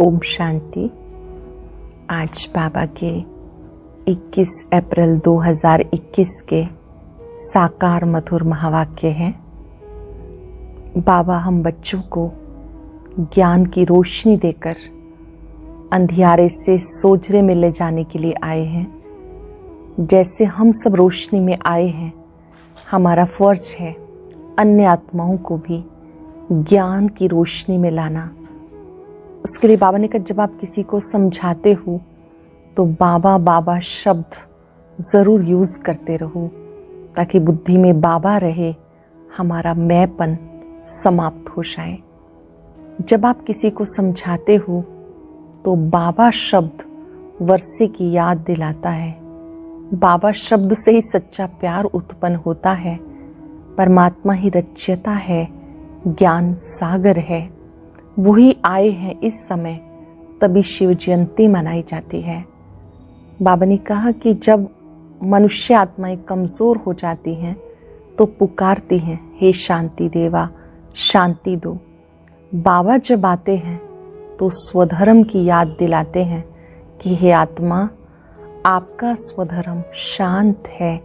ओम शांति। आज बाबा के 21 अप्रैल 2021 के साकार मधुर महावाक्य हैं। बाबा हम बच्चों को ज्ञान की रोशनी देकर अंधियारे से सोजरे में ले जाने के लिए आए हैं। जैसे हम सब रोशनी में आए हैं, हमारा फर्ज है अन्य आत्माओं को भी ज्ञान की रोशनी में लाना। उसके लिए बाबा ने कहा, जब आप किसी को समझाते हो तो बाबा बाबा शब्द ज़रूर यूज़ करते रहो, ताकि बुद्धि में बाबा रहे, हमारा मैंपन समाप्त हो जाए। जब आप किसी को समझाते हो तो बाबा शब्द वर्षे की याद दिलाता है। बाबा शब्द से ही सच्चा प्यार उत्पन्न होता है। परमात्मा ही रचयिता है, ज्ञान सागर है। वही आए हैं इस समय, तभी शिव जयंती मनाई जाती है। बाबा ने कहा कि जब मनुष्य आत्माएं कमज़ोर हो जाती हैं तो पुकारती हैं, हे शांति देवा शांति दो। बाबा जब आते हैं तो स्वधर्म की याद दिलाते हैं कि हे आत्मा, आपका स्वधर्म शांत है,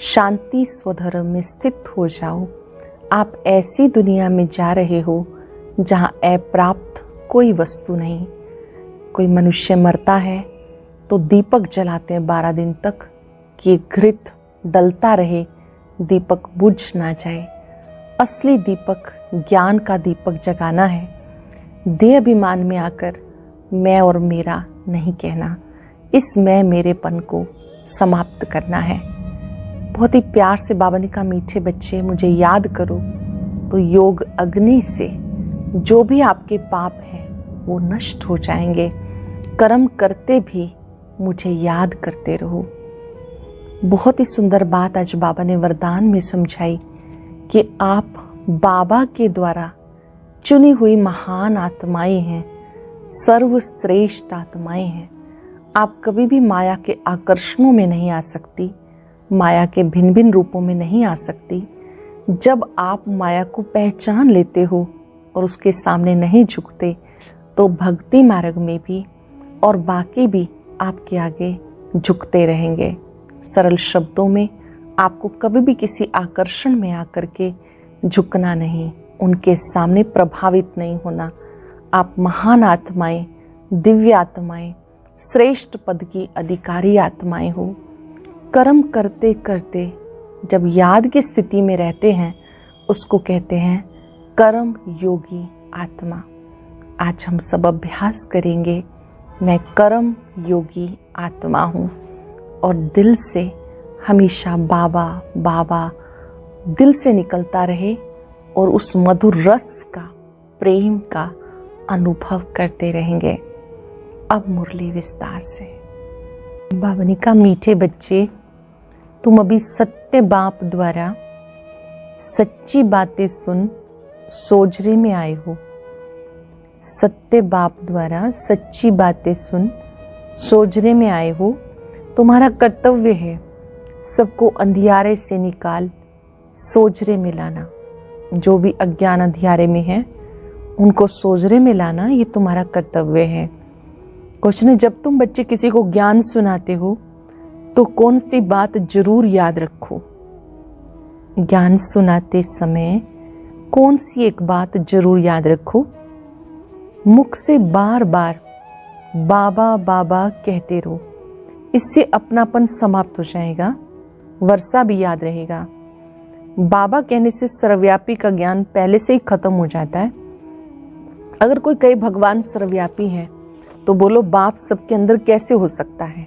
शांति स्वधर्म में स्थित हो जाओ। आप ऐसी दुनिया में जा रहे हो जहाँ अप्राप्त कोई वस्तु नहीं। कोई मनुष्य मरता है तो दीपक जलाते हैं 12 दिन तक कि घृत डलता रहे, दीपक बुझ ना जाए। असली दीपक ज्ञान का दीपक जगाना है। देह अभिमान में आकर मैं और मेरा नहीं कहना, इस मैं मेरेपन को समाप्त करना है। बहुत ही प्यार से बाबा ने कहा, मीठे बच्चे मुझे याद करो तो योग अग्नि से जो भी आपके पाप हैं वो नष्ट हो जाएंगे। कर्म करते भी मुझे याद करते रहो। बहुत ही सुंदर बात आज बाबा ने वरदान में समझाई कि आप बाबा के द्वारा चुनी हुई महान आत्माएं हैं, सर्वश्रेष्ठ आत्माएं हैं। आप कभी भी माया के आकर्षणों में नहीं आ सकती, माया के भिन्न भिन्न रूपों में नहीं आ सकती। जब आप माया को पहचान लेते हो और उसके सामने नहीं झुकते, तो भक्ति मार्ग में भी और बाकी भी आपके आगे झुकते रहेंगे। सरल शब्दों में, आपको कभी भी किसी आकर्षण में आकर के झुकना नहीं, उनके सामने प्रभावित नहीं होना। आप महान आत्माएं, दिव्य आत्माएं, श्रेष्ठ पद की अधिकारी आत्माएं हो। कर्म करते करते जब याद की स्थिति में रहते हैं, उसको कहते हैं कर्म योगी आत्मा। आज हम सब अभ्यास करेंगे, मैं कर्म योगी आत्मा हूँ, और दिल से हमेशा बाबा बाबा दिल से निकलता रहे और उस मधुर रस का, प्रेम का अनुभव करते रहेंगे। अब मुरली विस्तार से। बाबा ने कहा, मीठे बच्चे तुम अभी सत्य बाप द्वारा सच्ची बातें सुन सोजरे में आए हो। सत्य बाप द्वारा सच्ची बातें सुन सोजरे में आए हो। तुम्हारा कर्तव्य है सबको अंधियारे से निकाल सोजरे में लाना। जो भी अज्ञान अंधियारे में है उनको सोजरे में लाना, ये तुम्हारा कर्तव्य है। क्वेश्चन है, जब तुम बच्चे किसी को ज्ञान सुनाते हो तो कौन सी बात जरूर याद रखो। ज्ञान सुनाते समय कौन सी एक बात जरूर याद रखो। मुख से बार बार बाबा बाबा कहते रहो, इससे अपनापन समाप्त हो जाएगा, वर्षा भी याद रहेगा। बाबा कहने से सर्वव्यापी का ज्ञान पहले से ही खत्म हो जाता है। अगर कोई कहे भगवान सर्वव्यापी है तो बोलो बाप सबके अंदर कैसे हो सकता है।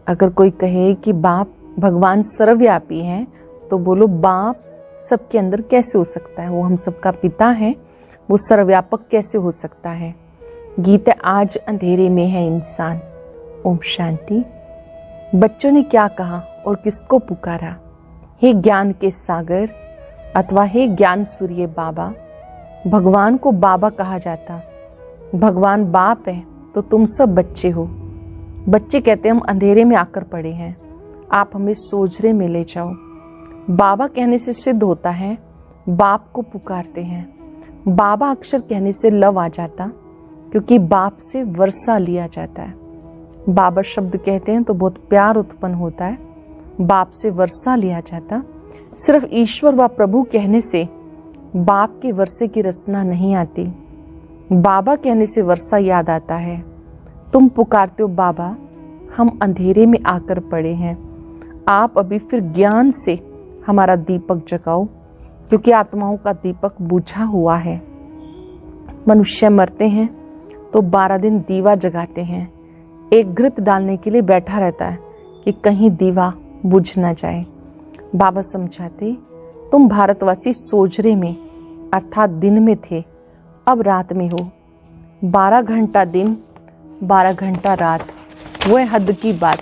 अगर कोई कहे कि बाप भगवान सर्वव्यापी है तो बोलो बाप सबके अंदर कैसे हो सकता है, वो हम सबका पिता है, वो सर्वव्यापक कैसे हो सकता है। गीता, आज अंधेरे में है इंसान। ओम शांति। बच्चों ने क्या कहा और किसको पुकारा? हे ज्ञान के सागर अथवा हे ज्ञान सूर्य बाबा। भगवान को बाबा कहा जाता। भगवान बाप है तो तुम सब बच्चे हो। बच्चे कहते हम अंधेरे में आकर पड़े हैं, आप हमें सोजरे में ले जाओ। बाबा कहने से सिद्ध होता है, बाप को पुकारते हैं। बाबा अक्षर कहने से लव आ जाता, क्योंकि बाप से वर्षा लिया जाता है। बाबा शब्द कहते हैं तो बहुत प्यार उत्पन्न होता है। बाप से वर्षा लिया जाता, सिर्फ ईश्वर व प्रभु कहने से बाप के वर्षे की रचना नहीं आती। बाबा कहने से वर्षा याद आता है। तुम पुकारते हो बाबा, हम अंधेरे में आकर पड़े हैं, आप अभी फिर ज्ञान से हमारा दीपक जगाओ, क्योंकि आत्माओं का दीपक बुझा हुआ है। मनुष्य मरते हैं तो 12 दिन दीवा जगाते हैं, एक घृत डालने के लिए बैठा रहता है कि कहीं दीवा बुझ ना जाए। बाबा समझाते, तुम भारतवासी सोजरे में अर्थात दिन में थे, अब रात में हो। 12 घंटा दिन 12 घंटा रात, वो है हद की बात।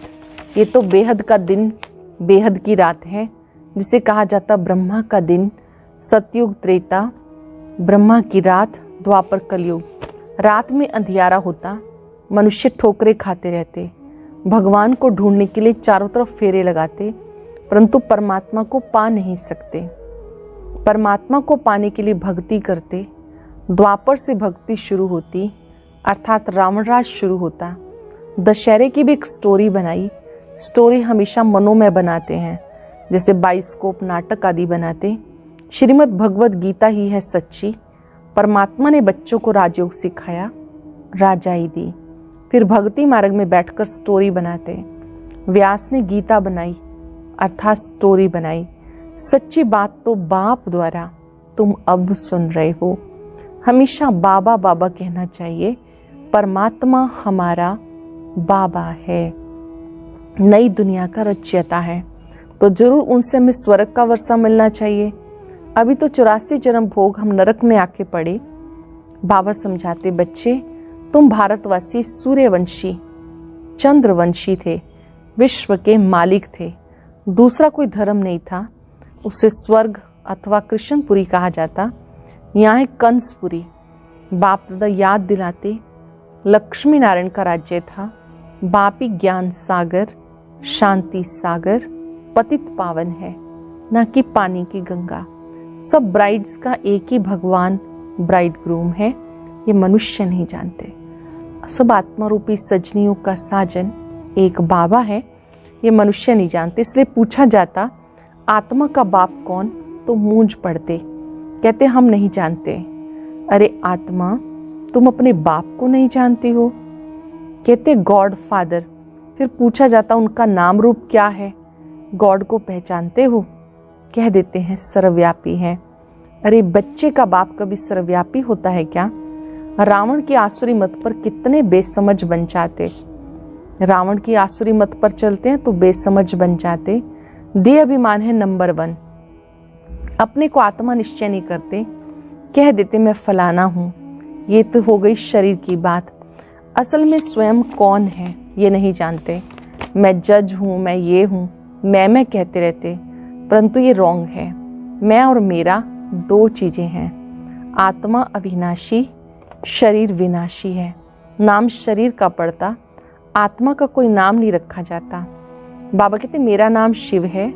ये तो बेहद का दिन बेहद की रात है, जिसे कहा जाता ब्रह्मा का दिन, सतयुग त्रेता, ब्रह्मा की रात, द्वापर कलयुग। रात में अंधियारा होता, मनुष्य ठोकरे खाते रहते, भगवान को ढूंढने के लिए चारों तरफ फेरे लगाते, परंतु परमात्मा को पा नहीं सकते। परमात्मा को पाने के लिए भक्ति करते। द्वापर से भक्ति शुरू होती, अर्थात रावण राज शुरू होता। दशहरे की भी एक स्टोरी बनाई। स्टोरी हमेशा मनों में बनाते हैं, जैसे बाइस्कोप नाटक आदि बनाते। श्रीमद् भगवत गीता ही है सच्ची। परमात्मा ने बच्चों को राजयोग सिखाया, राजाई दी, फिर भक्ति मार्ग में बैठकर स्टोरी बनाते। व्यास ने गीता बनाई, अर्थात स्टोरी बनाई। सच्ची बात तो बाप द्वारा तुम अब सुन रहे हो। हमेशा बाबा बाबा कहना चाहिए। परमात्मा हमारा बाबा है, नई दुनिया का रचयिता है, तो जरूर उनसे हमें स्वर्ग का वर्षा मिलना चाहिए। अभी तो 84 जन्म भोग हम नरक में आके पड़े। बाबा समझाते, बच्चे तुम भारतवासी सूर्यवंशी चंद्रवंशी थे, विश्व के मालिक थे, दूसरा कोई धर्म नहीं था। उसे स्वर्ग अथवा कृष्णपुरी कहा जाता। यहाँ है कंसपुरी। बाप दादा याद दिलाते, लक्ष्मी नारायण का राज्य था। बापी ज्ञान सागर, शांति सागर, पतित पावन है, न कि पानी की गंगा। सब ब्राइड्स का एक ही भगवान ब्राइड ग्रूम है, ये मनुष्य नहीं जानते। सब आत्मा रूपी सजनियों का साजन एक बाबा है, ये मनुष्य नहीं जानते। इसलिए पूछा जाता आत्मा का बाप कौन, तो मूंझ पड़ते, कहते हम नहीं जानते। अरे आत्मा, तुम अपने बाप को नहीं जानती हो, कहते गॉड फादर। फिर पूछा जाता उनका नाम रूप क्या है, गॉड को पहचानते हो, कह देते हैं सर्वव्यापी है। अरे बच्चे का बाप कभी सर्वव्यापी होता है क्या? रावण की आसुरी मत पर कितने बेसमझ बन जाते। रावण की आसुरी मत पर चलते हैं तो बेसमझ बन जाते। देह अभिमान है नंबर 1। अपने को आत्मा निश्चय नहीं करते, कह देते मैं फलाना हूं। ये तो हो गई शरीर की बात। असल में स्वयं कौन है ये नहीं जानते। मैं जज हूं, मैं ये हूं, मैं कहते रहते, परंतु ये रॉन्ग है। मैं और मेरा 2 चीजें हैं। आत्मा अविनाशी, शरीर विनाशी है। नाम शरीर का पड़ता, आत्मा का कोई नाम नहीं रखा जाता। बाबा कहते मेरा नाम शिव है,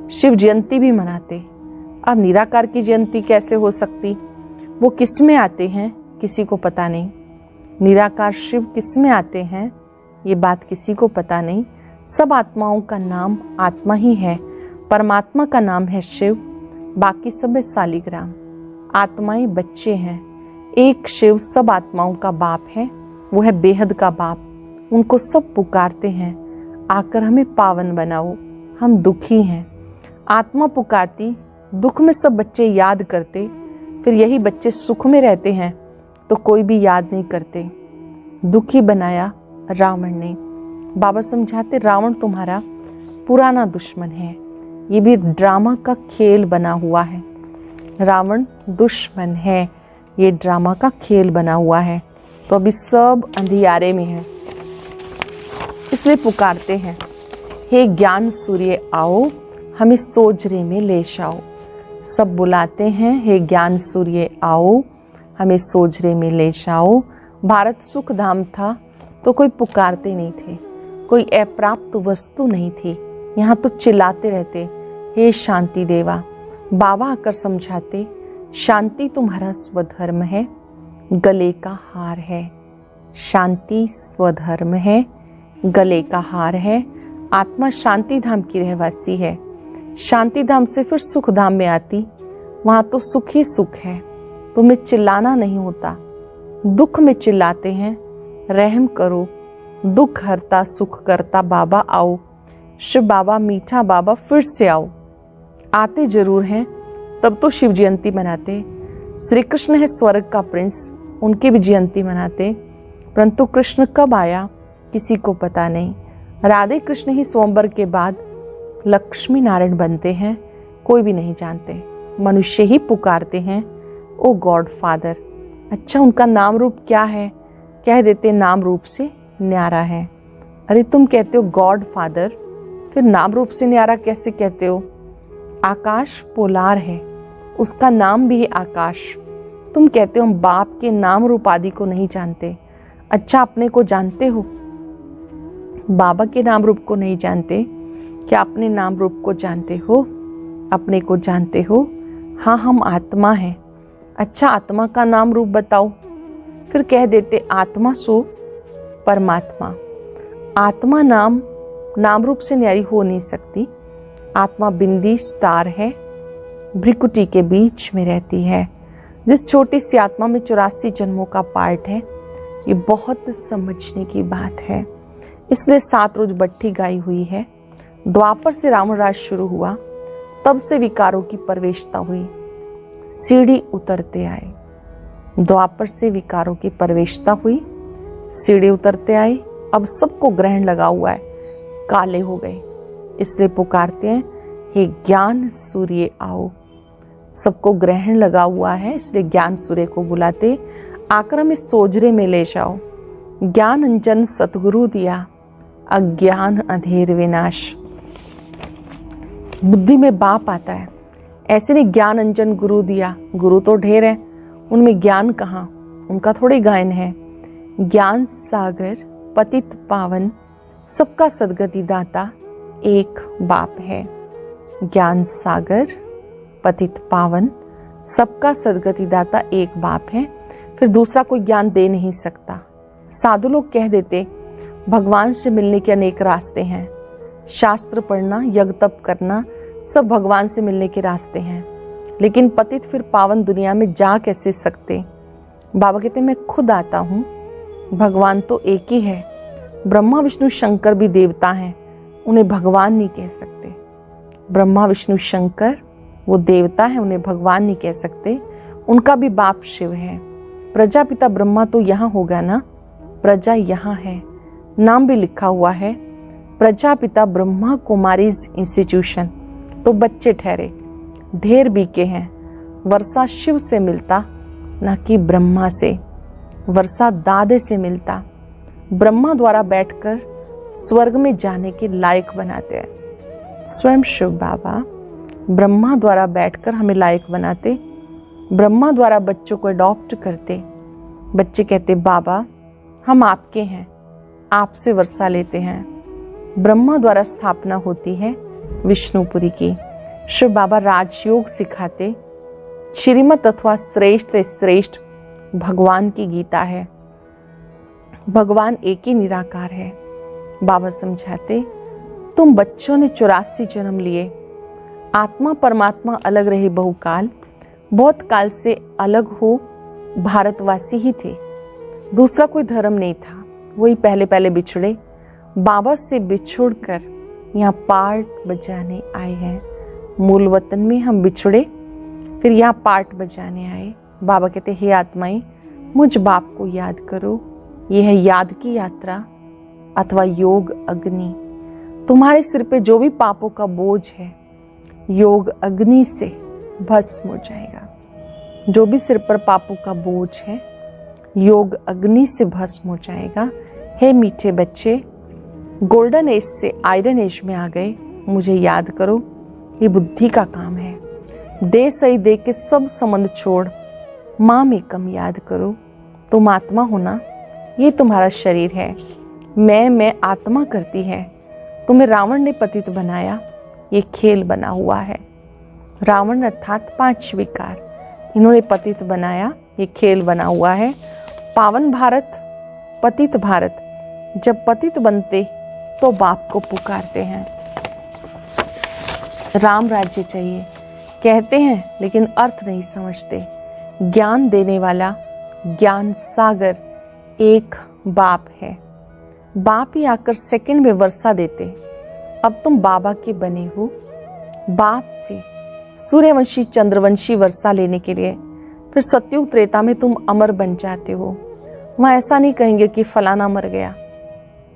शिव जयंती भी मनाते। अब निराकार की जयंती कैसे हो सकती? वो किस में आते हैं किसी को पता नहीं। निराकार शिव किस में आते हैं ये बात किसी को पता नहीं। सब आत्माओं का नाम आत्मा ही है। परमात्मा का नाम है शिव, बाकी सब है सालिग्राम। आत्माएं बच्चे हैं, एक शिव सब आत्माओं का बाप है, वो है बेहद का बाप। उनको सब पुकारते हैं, आकर हमें पावन बनाओ, हम दुखी हैं। आत्मा पुकारती, दुख में सब बच्चे याद करते, फिर यही बच्चे सुख में रहते हैं तो कोई भी याद नहीं करते। दुखी बनाया रावण ने। बाबा समझाते रावण तुम्हारा पुराना दुश्मन है, ये भी ड्रामा का खेल बना हुआ है। रावण दुश्मन है, ये ड्रामा का खेल बना हुआ है। तो अभी सब अंधियारे में है, इसलिए पुकारते हैं हे ज्ञान सूर्य आओ, हमें सोजरे में ले जाओ। सब बुलाते हैं हे ज्ञान सूर्य आओ, हमें सोजरे में ले जाओ। भारत सुख धाम था तो कोई पुकारते नहीं थे, कोई अप्राप्त वस्तु नहीं थी। यहाँ तो चिल्लाते रहते हे शांति देवा। बाबा आकर समझाते शांति तुम्हारा स्वधर्म है, गले का हार है। शांति स्वधर्म है, गले का हार है। आत्मा शांति धाम की रहवासी है। शांति धाम से फिर सुख धाम में आती, वहां तो सुख ही सुख है। तुम्हें चिल्लाना नहीं होता, दुख में चिल्लाते हैं। रहम करो, दुख हरता सुख करता बाबा आओ। शिव बाबा मीठा बाबा फिर से आओ। आते जरूर हैं, तब तो शिव जयंती मनाते। श्री कृष्ण है स्वर्ग का प्रिंस, उनकी भी जयंती मनाते। परंतु कृष्ण कब आया किसी को पता नहीं। राधे कृष्ण ही स्वयंवर के बाद लक्ष्मी नारायण बनते हैं, कोई भी नहीं जानते। मनुष्य ही पुकारते हैं ओ गॉड फादर। अच्छा, उनका नाम रूप क्या है? कह देते नाम रूप से न्यारा है। अरे तुम कहते हो गॉड फादर, फिर नाम रूप से न्यारा कैसे कहते हो? आकाश पोलार है, उसका नाम भी है आकाश। तुम कहते हो हम बाप के नाम रूप आदि को नहीं जानते। अच्छा, अपने को जानते हो? बाबा के नाम रूप को नहीं जानते, क्या अपने नाम रूप को जानते हो? अपने को जानते हो? हाँ, हम आत्मा हैं। अच्छा, आत्मा का नाम रूप बताओ। फिर कह देते आत्मा सो परमात्मा। आत्मा नाम रूप से न्यारी हो नहीं सकती। आत्मा बिंदी स्टार है, भ्रिकुटी के बीच में रहती है। जिस छोटी सी आत्मा में 84 जन्मों का पार्ट है, ये बहुत समझने की बात है। इसलिए 7 रोज बट्ठी गाई हुई है। द्वापर से रावण राज शुरू हुआ, तब से विकारों की प्रवेशता हुई, सीढ़ी उतरते आए। द्वापर से विकारों की प्रवेशता हुई, सीढ़ी उतरते आए। अब सबको ग्रहण लगा हुआ है, काले हो गए, इसलिए पुकारते हैं हे ज्ञान सूर्य आओ। सबको ग्रहण लगा हुआ है, इसलिए ज्ञान सूर्य को बुलाते। आक्रम इस सोजरे में ले जाओ, ज्ञान अंजन सतगुरु दिया, अज्ञान अंधेर विनाश। बुद्धि में बाप आता है, ऐसे नहीं ज्ञान अंजन गुरु दिया। गुरु तो ढेर है, उनमें ज्ञान कहाँ? उनका थोड़ी गायन है। ज्ञान सागर पतित पावन, सबका सदगति दाता एक बाप है। ज्ञान सागर पतित पावन, सबका सदगति दाता एक बाप है। फिर दूसरा कोई ज्ञान दे नहीं सकता। साधु लोग कह देते भगवान से मिलने के अनेक रास्ते हैं। शास्त्र पढ़ना, यज्ञ तप करना, सब भगवान से मिलने के रास्ते हैं। लेकिन पतित फिर पावन दुनिया में जा कैसे सकते? बाबा कहते मैं खुद आता हूँ। भगवान तो एक ही है। ब्रह्मा विष्णु शंकर भी देवता हैं, उन्हें भगवान नहीं कह सकते। ब्रह्मा विष्णु शंकर वो देवता है, उन्हें भगवान नहीं कह सकते। उनका भी बाप शिव है। प्रजापिता ब्रह्मा तो यहाँ होगा ना, प्रजा यहाँ है, नाम भी लिखा हुआ है प्रजापिता ब्रह्मा कुमारीज इंस्टीट्यूशन। तो बच्चे ठहरे, ढेर बीके हैं। वर्षा शिव से मिलता, ना कि ब्रह्मा से। वर्षा दादे से मिलता। ब्रह्मा द्वारा बैठकर स्वर्ग में जाने के लायक बनाते हैं। स्वयं शिव बाबा ब्रह्मा द्वारा बैठकर हमें लायक बनाते। ब्रह्मा द्वारा बच्चों को अडॉप्ट करते। बच्चे कहते बाबा हम आपके हैं, आपसे वर्षा लेते हैं। ब्रह्मा द्वारा स्थापना होती है विष्णुपुरी की। शिव बाबा राजयोग सिखाते। श्रीमत अथवा श्रेष्ठ श्रेष्ठ भगवान की गीता है। भगवान एक ही निराकार है। बाबा समझाते तुम बच्चों ने 84 जन्म लिए। आत्मा परमात्मा अलग रहे बहुकाल, बहुत काल से अलग हो। भारतवासी ही थे, दूसरा कोई धर्म नहीं था। वही पहले पहले बिछड़े, बाबा से बिछुड़कर यहाँ पार्ट बजाने आए हैं। मूल वतन में हम बिछड़े, फिर यहाँ पार्ट बजाने आए। बाबा कहते हे आत्माएं, मुझ बाप को याद करो। यह है याद की यात्रा अथवा योग अग्नि। तुम्हारे सिर पे जो भी पापों का बोझ है, योग अग्नि से भस्म हो जाएगा। जो भी सिर पर पापों का बोझ है, योग अग्नि से भस्म हो जाएगा। हे मीठे बच्चे, गोल्डन एज से आयरन एज में आ गए, मुझे याद करो। ये बुद्धि का काम है। दे सही दे के सब संबंध छोड़ माँ में कम याद करो। तुम आत्मा हो ना, ये तुम्हारा शरीर है। मैं आत्मा करती है। तुम्हें रावण ने पतित बनाया, ये खेल बना हुआ है। रावण अर्थात 5 विकार, इन्होंने पतित बनाया, ये खेल बना हुआ है। पावन भारत पतित भारत जब पतित बनते तो बाप को पुकारते हैं। राम राज्य चाहिए कहते हैं लेकिन अर्थ नहीं समझते। ज्ञान देने वाला ज्ञान सागर एक बाप है। बाप ही आकर सेकंड में वर्षा देते। अब तुम बाबा के बने हो। बाप से सूर्यवंशी चंद्रवंशी वर्षा लेने के लिए फिर सतयुग त्रेता में तुम अमर बन जाते हो। वहां ऐसा नहीं कहेंगे कि फलाना मर गया,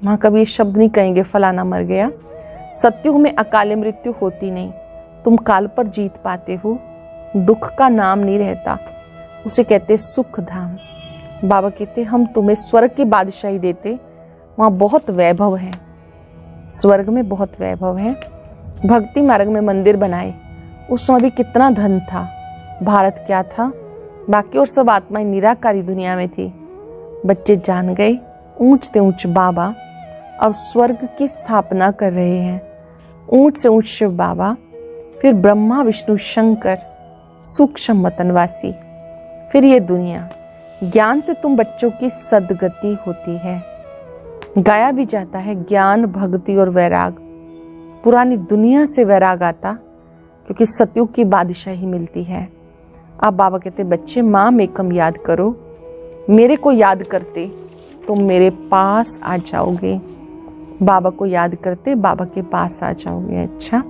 वहां कभी ये शब्द नहीं कहेंगे फलाना मर गया। सतयुग में अकाल मृत्यु होती नहीं, तुम काल पर जीत पाते हो। दुख का नाम नहीं रहता, उसे कहते सुख धाम। बाबा कहते हम तुम्हें स्वर्ग की बादशाही देते, वहां बहुत वैभव है, स्वर्ग में बहुत वैभव है। भक्ति मार्ग में मंदिर बनाए, उस समय भी कितना धन था। भारत क्या था, बाकी और सब आत्माएं निराकारी दुनिया में थी। बच्चे जान गए ऊंच से ऊंच बाबा अब स्वर्ग की स्थापना कर रहे हैं। ऊंच से ऊंच शिव बाबा, फिर ब्रह्मा विष्णु शंकर, सूक्ष्म वतनवासी, फिर ये दुनिया। ज्ञान से तुम बच्चों की सदगति होती है। गाया भी जाता है ज्ञान भक्ति और वैराग। पुरानी दुनिया से वैराग आता क्योंकि सतयुग की बादशाही मिलती है। अब बाबा कहते बच्चे माम एकम याद करो, मेरे को याद करते तुम मेरे पास आ जाओगे। बाबा को याद करते बाबा के पास आ जाओगे। अच्छा,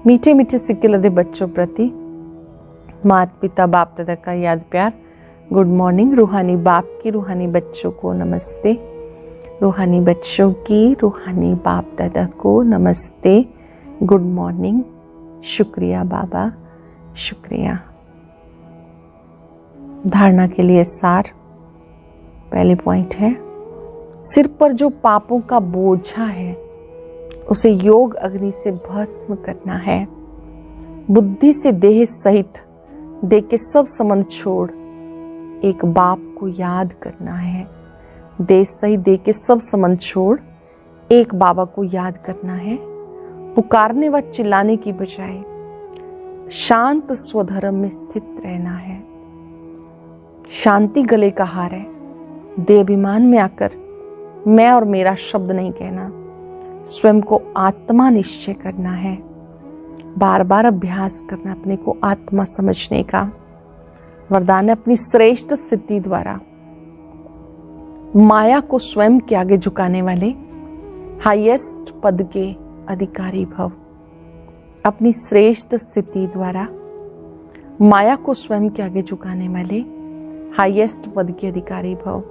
मीठे मीठे सिक्के लदे बच्चों प्रति माता पिता बाप दादा का याद प्यार। Good morning. रूहानी बाप की रूहानी बच्चों को नमस्ते। रूहानी बच्चों की रूहानी बाप दादा को नमस्ते। Good morning. शुक्रिया बाबा, शुक्रिया। धारणा के लिए सार। पहले पॉइंट है, सिर पर जो पापों का बोझा है उसे योग अग्नि से भस्म करना है। बुद्धि से देह सहित देह के सब संबंध छोड़ एक बाप को याद करना है। देह सहित देह के सब संबंध छोड़ एक बाबा को याद करना है। पुकारने व चिल्लाने की बजाय शांत स्वधर्म में स्थित रहना है। शांति गले का हार है। देहाभिमान में आकर मैं और मेरा शब्द नहीं कहना, स्वयं को आत्मा निश्चय करना है। बार बार अभ्यास करना अपने को आत्मा समझने का। वरदान अपनी श्रेष्ठ स्थिति द्वारा माया को स्वयं के आगे झुकाने वाले हाईएस्ट पद के अधिकारी भव। अपनी श्रेष्ठ स्थिति द्वारा माया को स्वयं के आगे झुकाने वाले हाईएस्ट पद के अधिकारी भव।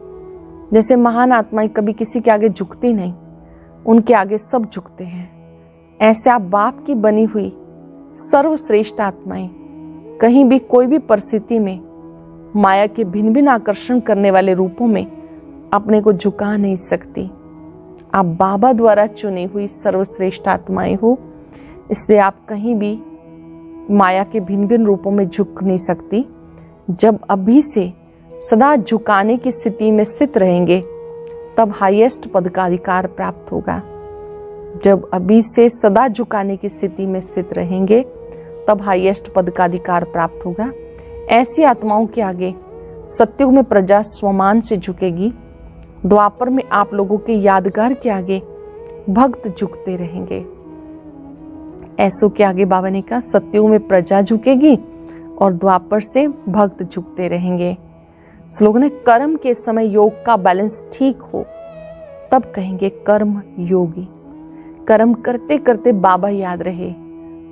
जैसे महान आत्माएं कभी किसी के आगे झुकती नहीं, उनके आगे सब झुकते हैं, ऐसे आप बाप की बनी हुई सर्वश्रेष्ठ आत्माएं कहीं भी कोई भी परिस्थिति में माया के भिन्न भिन्न आकर्षण करने वाले रूपों में अपने को झुका नहीं सकती। आप बाबा द्वारा चुनी हुई सर्वश्रेष्ठ आत्माएं हो, इसलिए आप कहीं भी माया के भिन्न भिन्न रूपों में झुक नहीं सकती। जब अभी से सदा झुकाने की स्थिति में स्थित रहेंगे तब हाईएस्ट पद का अधिकार प्राप्त होगा। जब अभी से सदा झुकाने की स्थिति में स्थित रहेंगे तब हाईएस्ट पद का अधिकार प्राप्त होगा। ऐसी आत्माओं के आगे सतयुग में प्रजा स्वमान से झुकेगी। द्वापर में आप लोगों के यादगार के आगे भक्त झुकते रहेंगे। ऐसों के आगे बाबा ने कहा सतयुग में प्रजा झुकेगी और द्वापर से भक्त झुकते रहेंगे। स्लोगन है कर्म के समय योग का बैलेंस ठीक हो तब कहेंगे कर्म योगी। कर्म करते करते बाबा याद रहे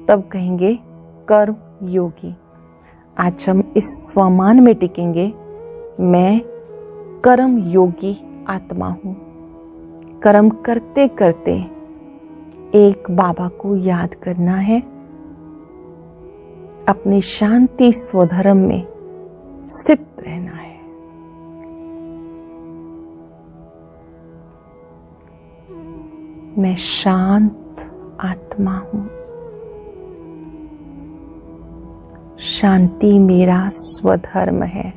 तब कहेंगे कर्म योगी। आज हम इस स्वमान में टिकेंगे, मैं कर्म योगी आत्मा हूं। कर्म करते करते एक बाबा को याद करना है। अपनी शांति स्वधर्म में स्थित रहना है। मैं शांत आत्मा हूं। शांति मेरा स्वधर्म है।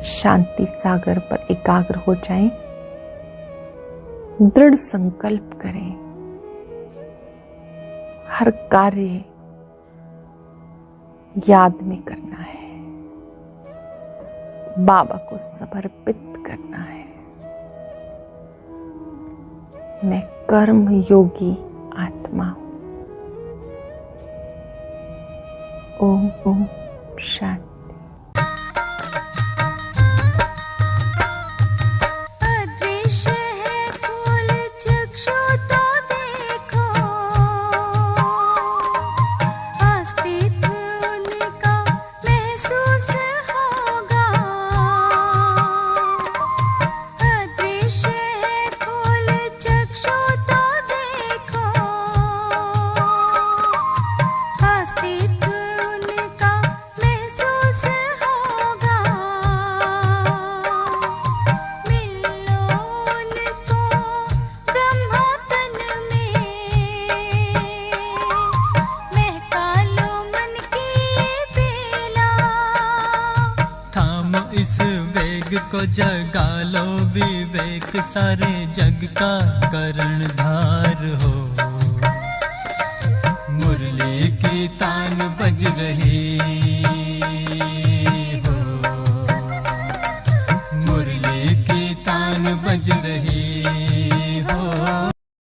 शांति सागर पर एकाग्र हो जाएं। दृढ़ संकल्प करें। हर कार्य याद में करना है। बाबा को समर्पित करना है। मैं कर्म योगी आत्मा हूं। ओम ओम शांति। अदृश्य है खोल चक्षु तो देखो, अस्तित्व उनका महसूस होगा। अदृश्य है खोल चक्षु तो देखो, अस्तित्व उनका महसूस होगा। मिलो उनको ब्रह्मा तन में, महका लो मन की ये बेला। थामो इस वेग को, जगा लो विवेक, सारे जग का कर्णधार हो।